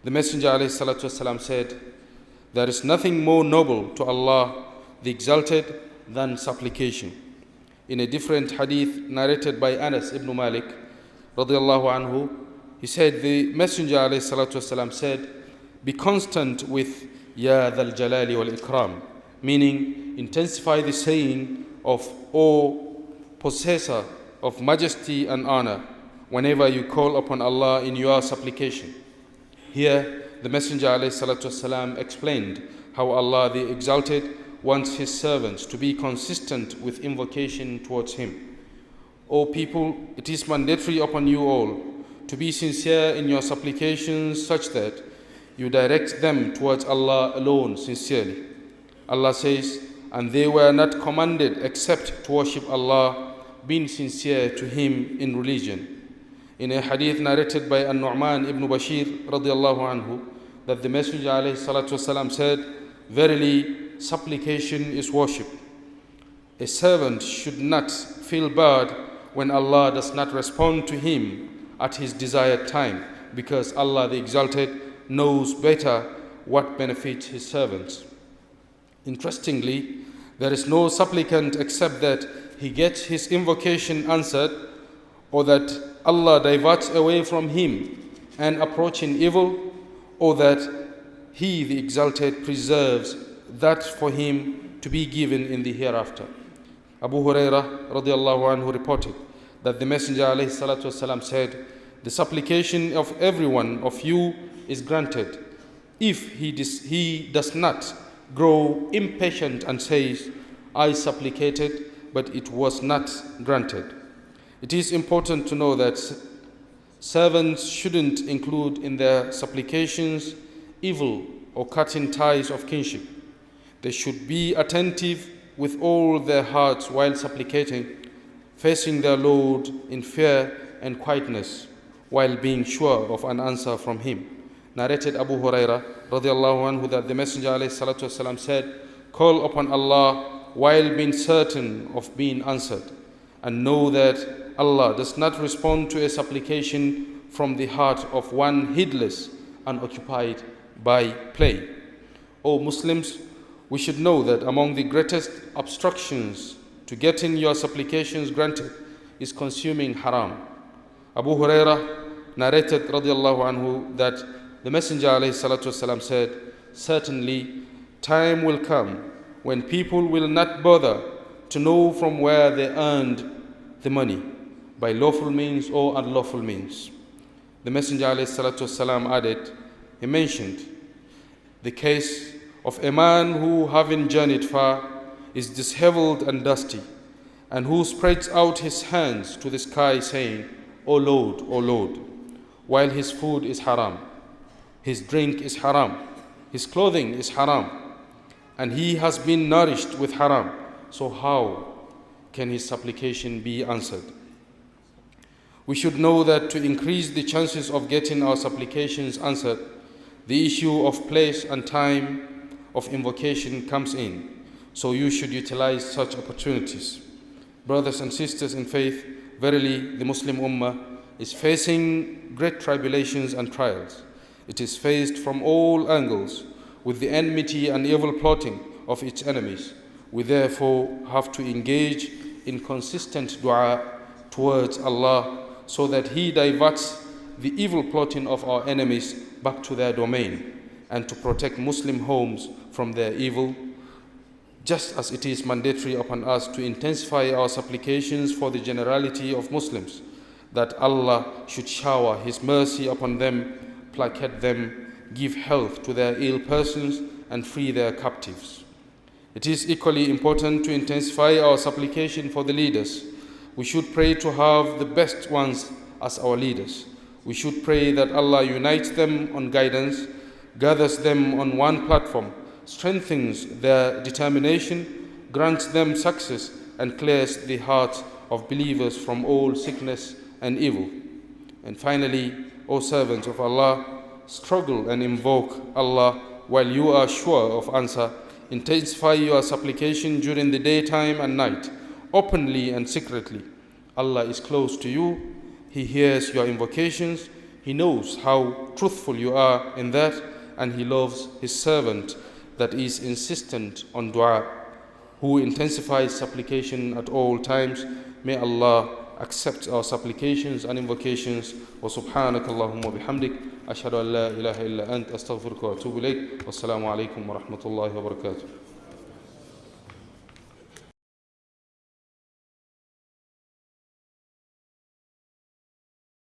The Messenger ﷺ said, "There is nothing more noble to Allah, the Exalted, than supplication." In a different hadith narrated by Anas ibn Malik, radiyallahu anhu, he said, the Messenger ﷺ said, "Be constant with Ya Dhal Jalali wal Ikram," meaning intensify the saying of O possessor of majesty and honor whenever you call upon Allah in your supplication. Here, the Messenger ﷺ explained how Allah the Exalted wants His servants to be consistent with invocation towards Him. O people, it is mandatory upon you all to be sincere in your supplications such that you direct them towards Allah alone sincerely. Allah says, "And they were not commanded except to worship Allah, being sincere to Him in religion." In a hadith narrated by An-Nu'man ibn Bashir radiyallahu anhu, that the Messenger ﷺ said, "Verily, supplication is worship. A servant should not feel bad when Allah does not respond to him at his desired time, because Allah the Exalted knows better what benefits His servants." Interestingly, there is no supplicant except that he gets his invocation answered, or that Allah diverts away from him and approaching evil, or that He the Exalted preserves that for him to be given in the hereafter. Abu Hurairah radiallahu anhu reported that the Messenger alayhi salatu wasalam said, "The supplication of every one of you is granted, if he does not grow impatient and says, 'I supplicated, but it was not granted.'" It is important to know that servants shouldn't include in their supplications evil or cutting ties of kinship. They should be attentive with all their hearts while supplicating, facing their Lord in fear and quietness, while being sure of an answer from Him. Narrated Abu Hurairah radiallahu anhu that the Messenger alayhi salatu wasalam said, "Call upon Allah while being certain of being answered, and know that Allah does not respond to a supplication from the heart of one heedless and occupied by play." O Muslims, we should know that among the greatest obstructions to getting your supplications granted is consuming haram. Abu Hurairah narrated radiallahu anhu that the Messenger alayhi salatu wasalam said, "Certainly, time will come when people will not bother to know from where they earned the money, by lawful means or unlawful means." The Messenger alayhi salatu wasalam added, he mentioned the case of a man who, having journeyed far, is disheveled and dusty, and who spreads out his hands to the sky saying, O Lord," while his food is haram, his drink is haram, his clothing is haram, and he has been nourished with haram. So how can his supplication be answered? We should know that to increase the chances of getting our supplications answered, the issue of place and time of invocation comes in. So you should utilize such opportunities. Brothers and sisters in faith, verily the Muslim Ummah is facing great tribulations and trials. It is faced from all angles with the enmity and evil plotting of its enemies. We therefore have to engage in consistent dua towards Allah, so that He diverts the evil plotting of our enemies back to their domain, and to protect Muslim homes from their evil, just as it is mandatory upon us to intensify our supplications for the generality of Muslims, that Allah should shower His mercy upon them, placate them, give health to their ill persons, and free their captives. It is equally important to intensify our supplication for the leaders. We should pray to have the best ones as our leaders. We should pray that Allah unites them on guidance, gathers them on one platform, strengthens their determination, grants them success, and clears the hearts of believers from all sickness and evil. And finally, O servants of Allah, struggle and invoke Allah while you are sure of answer. Intensify your supplication during the daytime and night, openly and secretly. Allah is close to you. He hears your invocations. He knows how truthful you are in that, and He loves His servant that is insistent on dua, who intensifies supplication at all times. May Allah accept our supplications and invocations. Wa subhanaka Allahumma bihamdik, ashhadu an la ilaha illa ant, astaghfiruka wa atubu ilayk. Wassalamu alaikum wa rahmatullahi wa barakatuh.